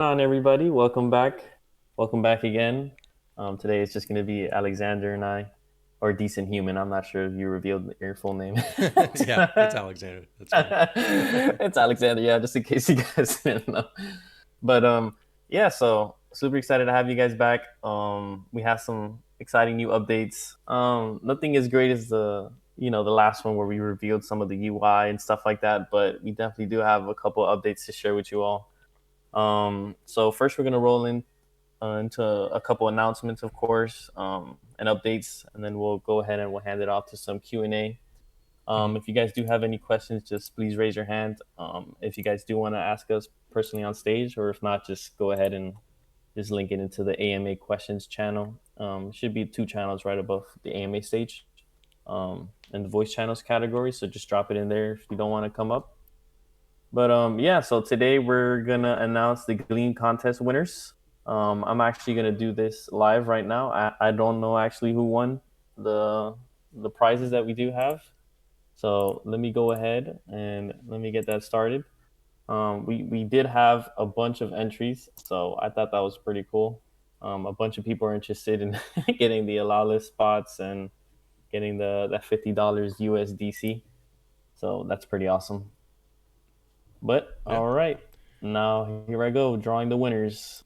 On, everybody? Welcome back. Welcome back again. Today it's just going to be Alexander and I, or Decent Human. I'm not sure if you revealed your full name. Yeah, it's Alexander. That's fine. It's Alexander, yeah, just in case you guys didn't know. But yeah, so super excited to have you guys back. We have some exciting new updates. Nothing as great as the last one where we revealed some of the UI and stuff like that, but we definitely do have a couple of updates to share with you all. So first, we're gonna roll into a couple announcements, of course, and updates, and then we'll go ahead and we'll hand it off to some Q&A. Mhm. If you guys do have any questions, just please raise your hand. If you guys do want to ask us personally on stage, or if not, just go ahead and just link it into the AMA questions channel. Should be two channels right above the AMA stage, in the voice channels category. So just drop it in there if you don't want to come up. But yeah, so today we're gonna announce the Gleam contest winners. I'm actually gonna do this live right now. I don't know actually who won the the prizes that we do have. So let me go ahead and let me get that started. We did have a bunch of entries, so I thought that was pretty cool. A bunch of people are interested in getting the allow list spots and getting the that $50 USDC. So that's pretty awesome. But Yeah. all right, now here I go, drawing the winners.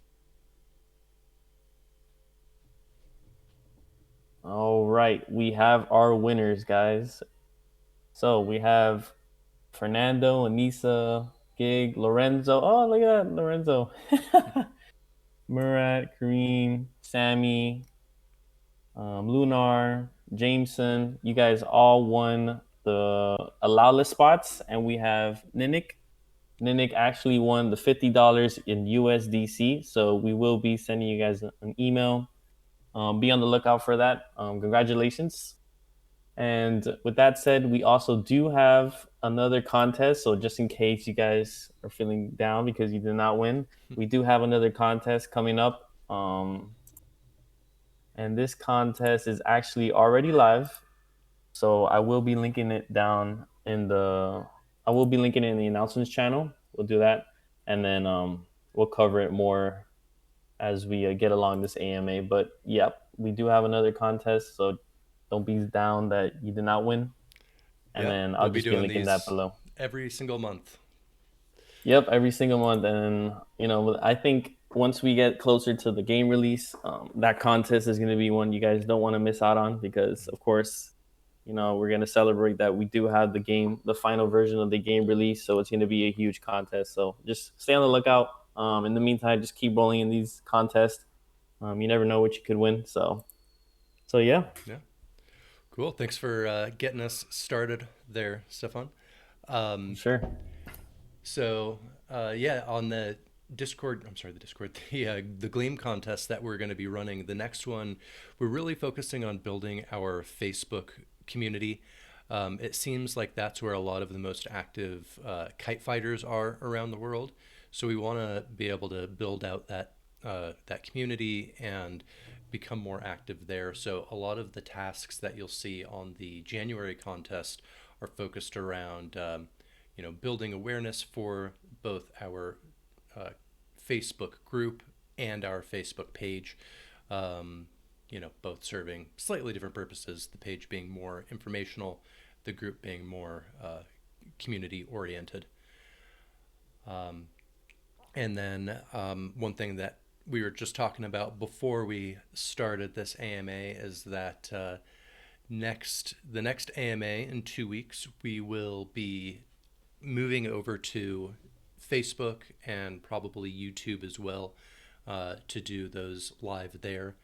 All right, we have our winners, guys. So we have Fernando, Anissa, Gig, Lorenzo. Oh, look at that, Lorenzo. Murat, Kareem, Sammy, Lunar, Jameson. You guys all won the allow list spots, and we have Ninik. Ninik actually won the $50 in USDC. So we will be sending you guys an email. Be on the lookout for that. Congratulations. And with that said, we also do have another contest. So just in case you guys are feeling down because you did not win, we do have another contest coming up. And this contest is actually already live. So I will be linking it down in the I will be linking it in the announcements channel. We'll do that, and then we'll cover it more as we get along this AMA. But yep, we do have another contest, so don't be down that you did not win. And Yeah. then I'll We'll be just be doing linking that these below. every single month. Yep, every single month, and I think once we get closer to the game release, that contest is going to be one you guys don't want to miss out on because, of course, we're going to celebrate that we do have the final version of the game release, so it's going to be a huge contest. So just stay on the lookout. In the meantime, just keep rolling in these contests. You never know what you could win. So yeah, Yeah. Cool. Thanks for getting us started there, Stefan. Um, sure. yeah, on the Discord, I'm sorry, the Discord, the Gleam contest that we're going to be running. The next one, we're really focusing on building our Facebook community. It seems like that's where a lot of the most active kite fighters are around the world. So we want to be able to build out that community and become more active there. So a lot of the tasks that you'll see on the January contest are focused around building awareness for both our uh, Facebook group and our Facebook page. Both serving slightly different purposes. The page being more informational, the group being more community oriented. And then one thing that we were just talking about before we started this AMA is that the next AMA in 2 weeks, we will be moving over to Facebook and probably YouTube as well to do those live there.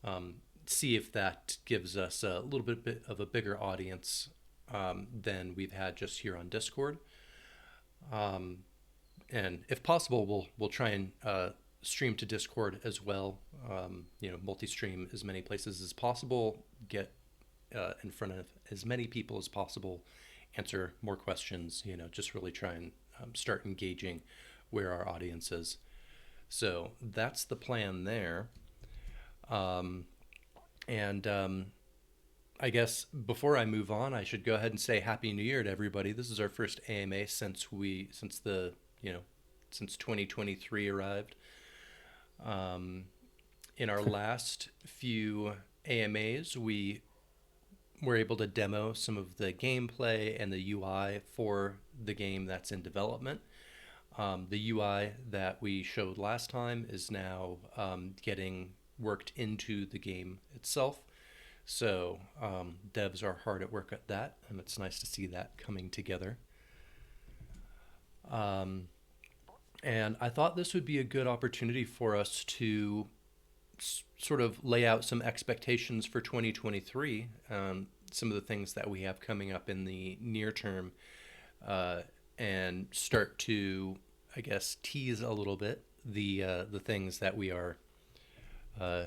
Um, See if that gives us a little bit of a bigger audience than we've had just here on Discord. And if possible, we'll try and stream to Discord as well. Multi-stream as many places as possible. Get in front of as many people as possible. Answer more questions. Just really try and start engaging where our audience is. So that's the plan there. And I guess before I move on, I should go ahead and say Happy New Year to everybody. This is our first AMA since 2023 arrived. In our last few AMAs, we were able to demo some of the gameplay and the UI for the game that's in development. The UI that we showed last time is now getting worked into the game itself. So devs are hard at work at that, and it's nice to see that coming together. And I thought this would be a good opportunity for us to sort of lay out some expectations for 2023, some of the things that we have coming up in the near term, uh, and start to, I guess, tease a little bit the things that uh,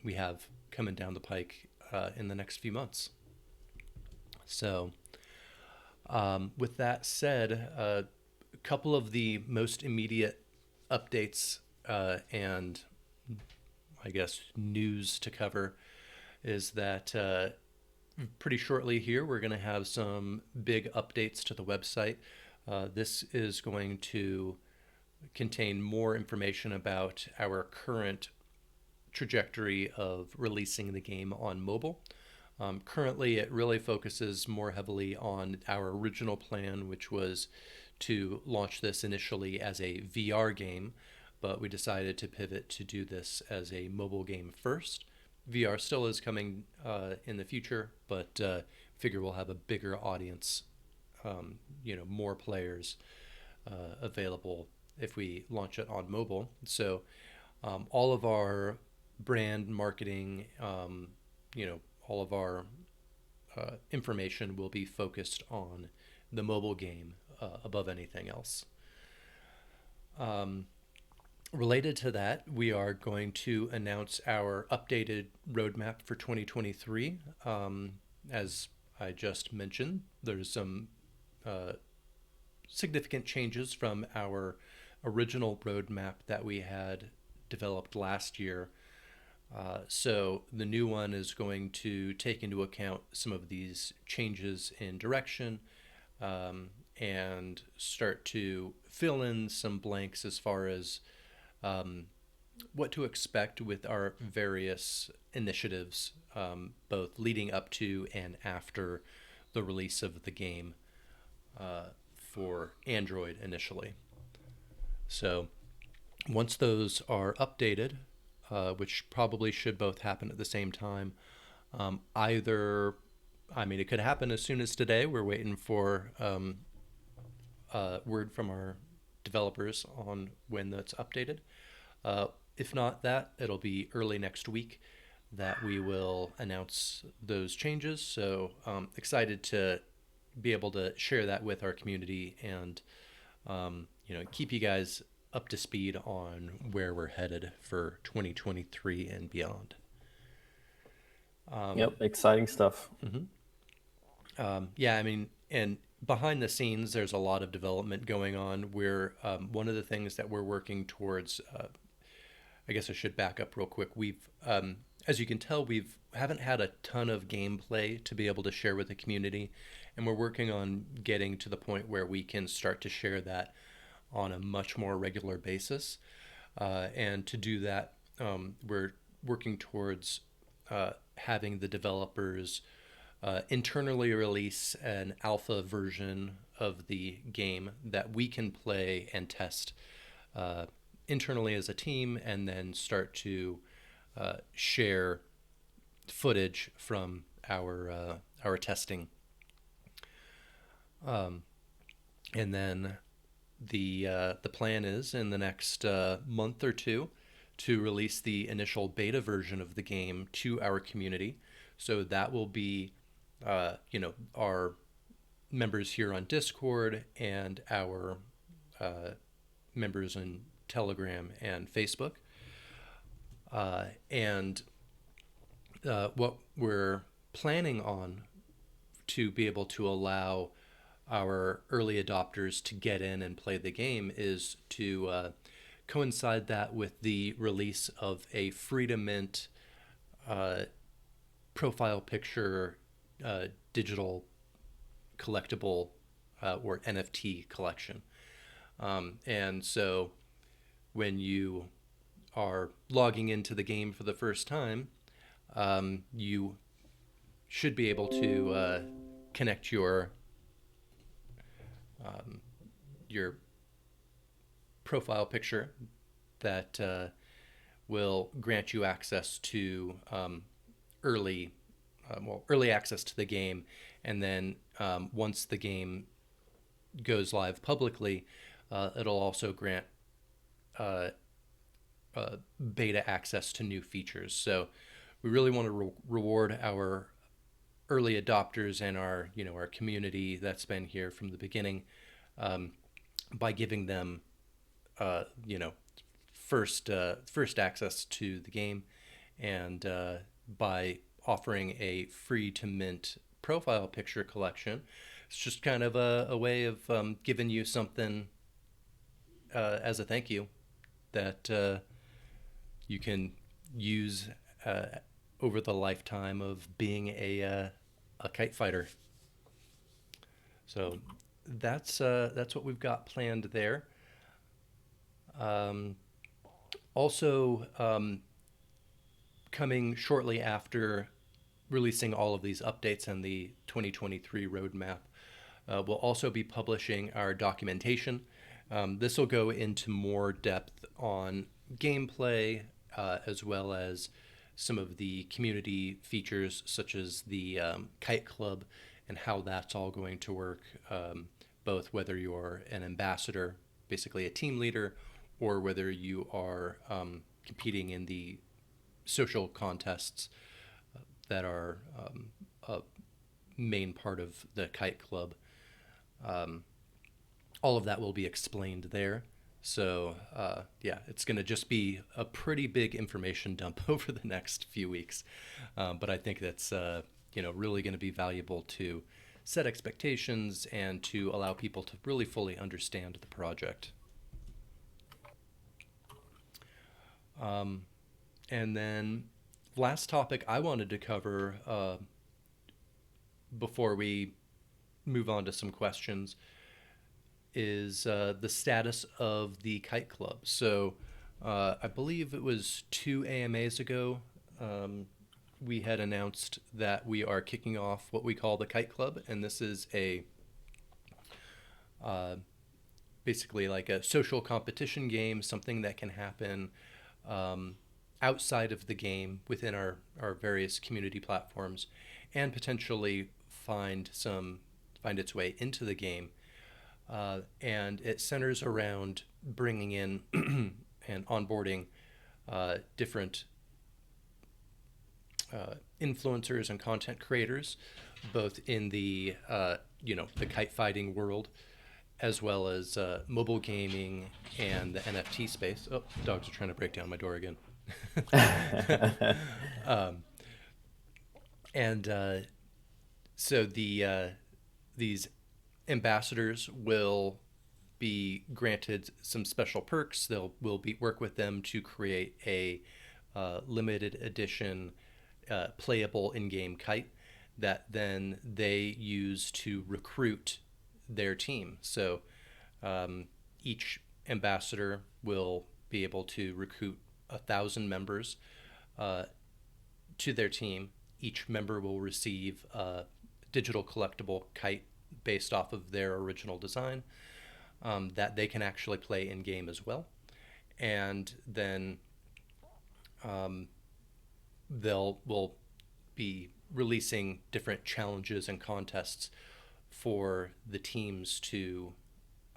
we have coming down the pike in the next few months. So, with that said, a couple of the most immediate updates and I guess news to cover is that pretty shortly here we're going to have some big updates to the website. This is going to contain more information about our current trajectory of releasing the game on mobile. Currently, it really focuses more heavily on our original plan, which was to launch this initially as a VR game, but we decided to pivot to do this as a mobile game first. VR still is coming in the future, but figure we'll have a bigger audience, more players available if we launch it on mobile. So all of our brand marketing, all of our information will be focused on the mobile game above anything else. Related to that, we are going to announce our updated roadmap for 2023. As I just mentioned, there's some uh, significant changes from our original roadmap that we had developed last year. So the new one is going to take into account some of these changes in direction, and start to fill in some blanks as far as what to expect with our various initiatives, both leading up to and after the release of the game for Android initially. So once those are updated, which probably should both happen at the same time, either, I mean, it could happen as soon as today. We're waiting for word from our developers on when that's updated. Uh, if not that, it'll be early next week that we will announce those changes. So excited to be able to share that with our community and keep you guys up to speed on where we're headed for 2023 and beyond. Yep, exciting stuff. Yeah, I mean, and behind the scenes, there's a lot of development going on. Where one of the things that we're working towards, I guess I should back up real quick. As you can tell, we've haven't had a ton of gameplay to be able to share with the community, and we're working on getting to the point where we can start to share that on a much more regular basis. And to do that, we're working towards having the developers internally release an alpha version of the game that we can play and test internally as a team, and then start to share footage from our testing. And then the plan is in the next month or two to release the initial beta version of the game to our community. So that will be, our members here on Discord and our members in Telegram and Facebook. And what we're planning on to be able to allow our early adopters to get in and play the game is to coincide that with the release of a free to mint profile picture digital collectible or NFT collection. And so when you are logging into the game for the first time, you should be able to connect your profile picture that will grant you access to early early access to the game, and then once the game goes live publicly, it'll also grant uh, beta access to new features. So we really want to reward our early adopters and our our community that's been here from the beginning, by giving them you know first access to the game, and by offering a free to mint profile picture collection. It's just kind of a way of giving you something as a thank you that you can use uh, over the lifetime of being a kite fighter. So that's what we've got planned there. Um, Also, coming shortly after releasing all of these updates and the 2023 roadmap, we'll also be publishing our documentation. This will go into more depth on gameplay, as well as some of the community features, such as the Kite Club and how that's all going to work, both whether you're an ambassador, basically a team leader, or whether you are competing in the social contests that are a main part of the Kite Club. All of that will be explained there. So yeah, it's going to just be a pretty big information dump over the next few weeks, but I think that's really going to be valuable to set expectations and to allow people to really fully understand the project. And then last topic I wanted to cover before we move on to some questions is the status of the Kite Club. So I believe it was 2 AMAs ago, we had announced that we are kicking off what we call the Kite Club, and this is a uh, basically like a social competition game, something that can happen um, outside of the game within our various community platforms, and potentially find its way into the game. And it centers around bringing in and onboarding different influencers and content creators, both in the the kite fighting world, as well as mobile gaming and the NFT space. Oh, dogs are trying to break down my door again. um, and so these ambassadors will be granted some special perks. They'll will be work with them to create a limited edition playable in-game kite that then they use to recruit their team. So each ambassador will be able to recruit 1,000 members to their team. Each member will receive a digital collectible kite based off of their original design, that they can actually play in game as well. And then they'll will be releasing different challenges and contests for the teams to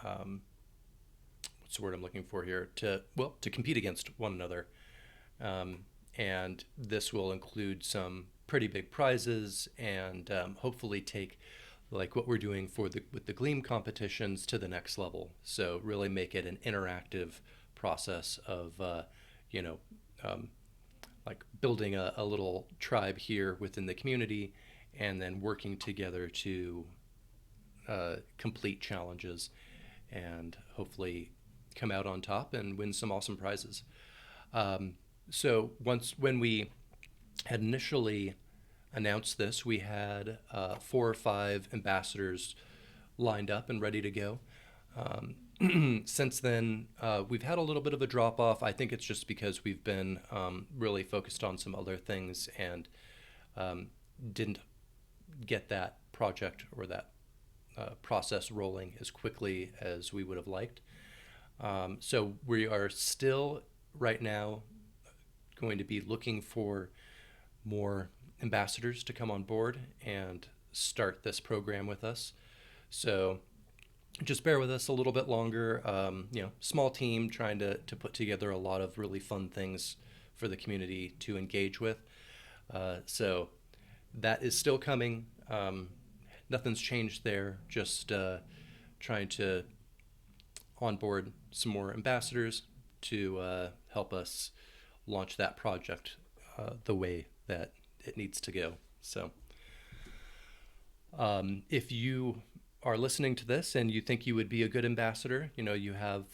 what's the word I'm looking for here, to compete against one another. And this will include some pretty big prizes, and hopefully take like what we're doing with the Gleam competitions to the next level. So really make it an interactive process of you know like building a little tribe here within the community, and then working together to complete challenges and hopefully come out on top and win some awesome prizes. So when we had initially announced this, we had 4 or 5 ambassadors lined up and ready to go. Since then, we've had a little bit of a drop off. I think it's just because we've been really focused on some other things and um, didn't get that project or that process rolling as quickly as we would have liked. So we are still right now going to be looking for more ambassadors to come on board and start this program with us. So just bear with us a little bit longer. Small team trying to put together a lot of really fun things for the community to engage with. So that is still coming. Nothing's changed there. Just trying to onboard some more ambassadors to help us launch that project the way that it needs to go. So, if you are listening to this and you think you would be a good ambassador, you have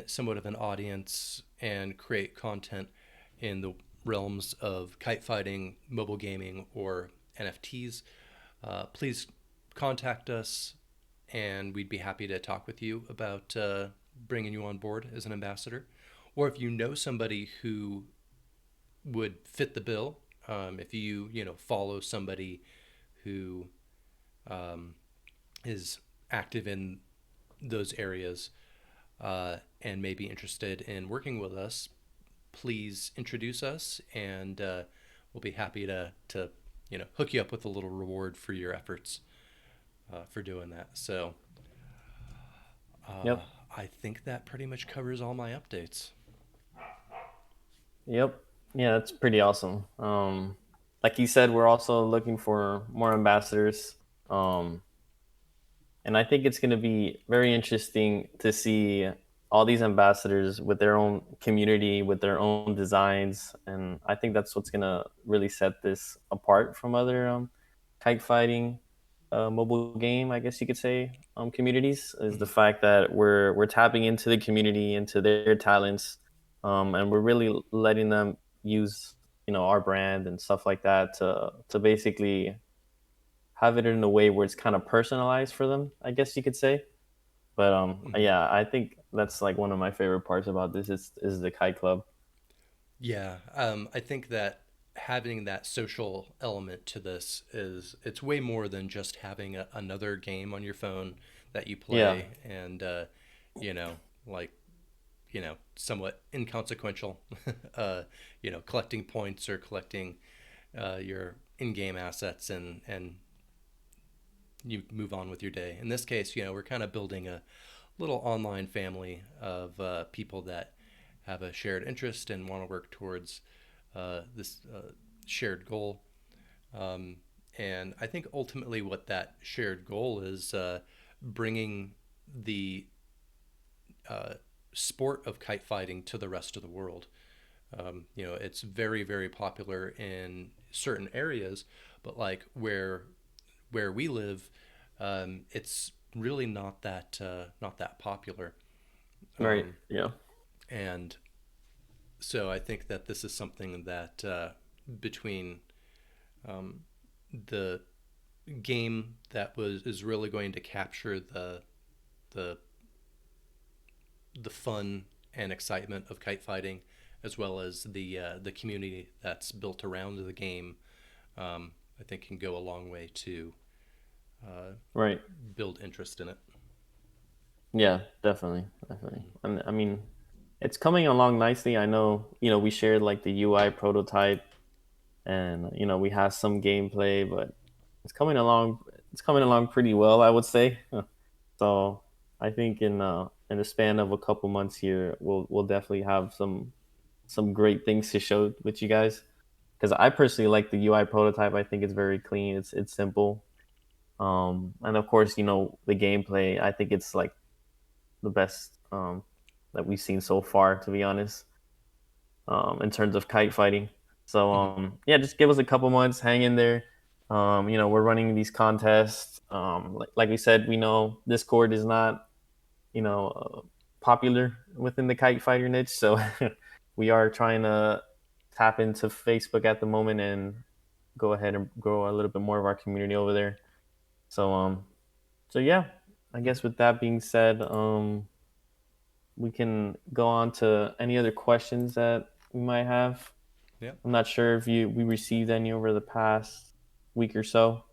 somewhat of an audience and create content in the realms of kite fighting, mobile gaming, or NFTs, please contact us and we'd be happy to talk with you about bringing you on board as an ambassador. Or if you know somebody who would fit the bill, if you follow somebody who um, is active in those areas and may be interested in working with us, please introduce us, and we'll be happy to hook you up with a little reward for your efforts for doing that. So uh, Yep. I think that pretty much covers all my updates. Yep. Yeah, that's pretty awesome. Like you said, we're also looking for more ambassadors. Um, and I think it's going to be very interesting to see all these ambassadors with their own community, with their own designs, and I think that's what's going to really set this apart from other kite fighting mobile game, I guess you could say, communities. Is the Mhm. fact that we're tapping into the community, into their talents, and we're really letting them use our brand and stuff like that to basically have it in a way where it's kind of personalized for them, I guess you could say. But Mhm. yeah, I think that's like one of my favorite parts about this is the Kite Club. Yeah, I think that having that social element to this is it's way more than just having another game on your phone that you Yeah, play and you know like somewhat inconsequential collecting points or collecting your in-game assets and you move on with your day. In this case, we're kind of building a little online family of people that have a shared interest and want to work towards this shared goal. Um, and I think ultimately what that shared goal is bringing the uh, sport of kite fighting to the rest of the world. It's very, very popular in certain areas, but like where we live, it's really not that popular. right. Um, Yeah, and so I think that this is something that between um, the game that was is really going to capture the the fun and excitement of kite fighting, as well as the community that's built around the game. I think can go a long way to uh, right. build interest in it. Yeah, definitely, definitely. And I mean, it's coming along nicely. I know, we shared like the UI prototype, and we have some gameplay, but it's coming along. It's coming along pretty well, I would say. So I think in the span of a couple months here, we'll definitely have some great things to show with you guys. Because I personally like the UI prototype. I think it's very clean. It's simple. And of course, the gameplay. I think it's like the best that we've seen so far, to be honest, in terms of kite fighting. So Mhm. yeah, just give us a couple months, hang in there. We're running these contests. Like we said, we know Discord is not popular within the kite fighter niche, so we are trying to tap into Facebook at the moment and go ahead and grow a little bit more of our community over there. So yeah, I Mhm. guess with that being said, we can go on to any other questions that we might have. Yeah. I'm not sure if you we received any over the past week or so.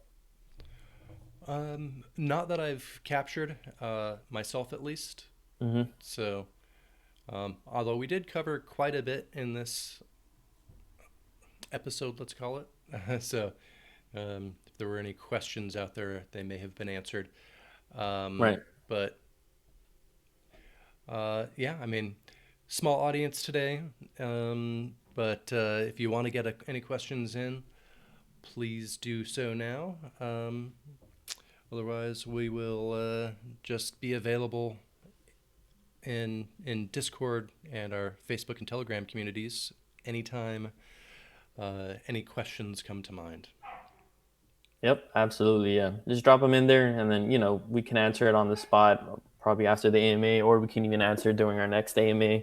Not that I've captured, myself at least. Hmm. So, although we did cover quite a bit in this episode, let's call it. So, if there were any questions out there, they may have been answered. Right. But yeah, I mean, small audience today. But if you want to get any questions in, please do so now. Otherwise, we will just be available in Discord and our Facebook and Telegram communities anytime any questions come to mind. Yep, absolutely. Yeah, just drop them in there, and then we can answer it on the spot, probably after the AMA, or we can even answer it during our next AMA.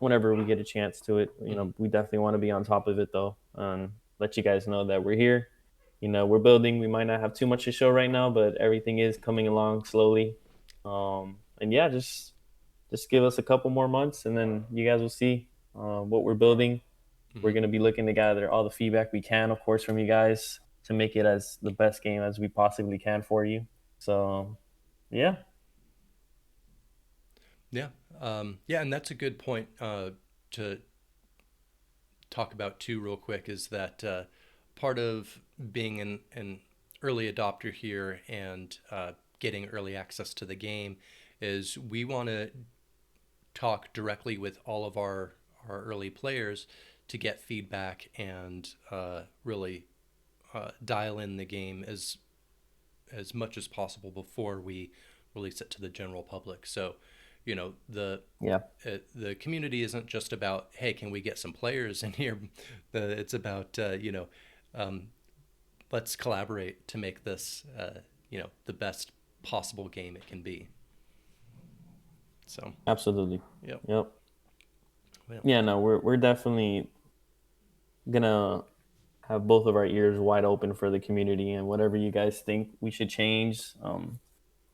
Whenever we get a chance to it. Mm-hmm. We definitely want to be on top of it though, and let you guys know that we're here. We're building. We might not have too much to show right now, but everything is coming along slowly. And yeah, just give us a couple more months, and then you guys will see what we're building. We're Mm-hmm. going to be looking to gather all the feedback we can, of course, from you guys to make it as the best game as we possibly can for you. So, yeah. Yeah, yeah, and that's a good point to talk about too, real quick. Is that part of being an early adopter here and getting early access to the game is we want to talk directly with all of our early players to get feedback and really dial in the game as much as possible before we release it to the general public. So, Yeah. the community isn't just about, hey, can we get some players in here? It's about um, let's collaborate to make this the best possible game it can be. So, Absolutely. yep. Yep. Well, Yeah, no, we're definitely gonna have both of our ears wide open for the community and whatever you guys think we should change.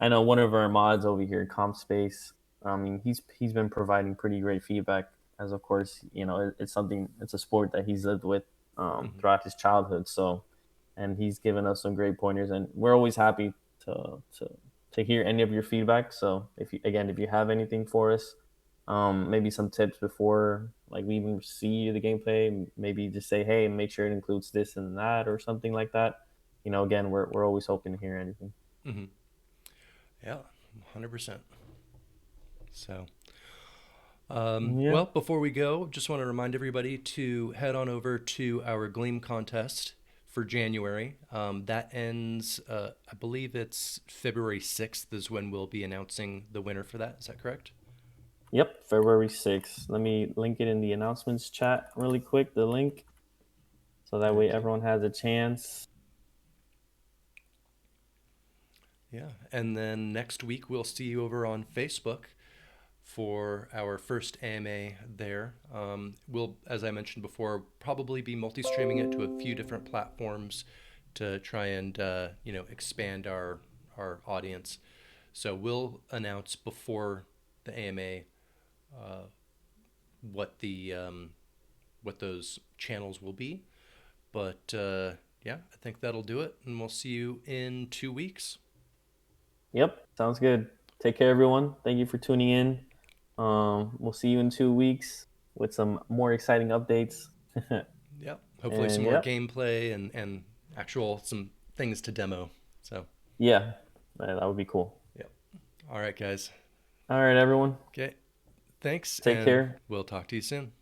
I know one of our mods over here, Comp Space. I mean, he's been providing pretty great feedback, as of course, it's something, it's a sport that he's lived with mm-hmm. throughout his childhood. So, and he's given us some great pointers, and we're always happy to hear any of your feedback. So, if you have anything for us, maybe some tips before like we even see the gameplay, maybe just say, hey, make sure it includes this and that or something like that. Again, we're always hoping to hear anything. Mm-hmm. Yeah, 100%. So, Yeah. well, before we go, just want to remind everybody to head on over to our Gleam contest for January. That ends, I believe it's February 6th is when we'll be announcing the winner for that. Is that correct? Yep, February 6th. Let me link it in the announcements chat really quick, the link, so that way Okay. everyone has a chance. Yeah. And then next week, we'll see you over on Facebook for our first AMA there. We'll, as I mentioned before, probably be multi-streaming it to a few different platforms to try and expand our audience. So we'll announce before the AMA what the what those channels will be. But yeah, I think that'll do it, and we'll see you in 2 weeks. Yep, sounds good. Take care, everyone. Thank you for tuning in. We'll see you in 2 weeks with some more exciting updates. Yep. Hopefully, some And more yep, gameplay and actual some things to demo. So, yeah, that would be cool. yep. All right, guys. All right, everyone. Okay. Thanks, Take and care. we'll talk to you soon.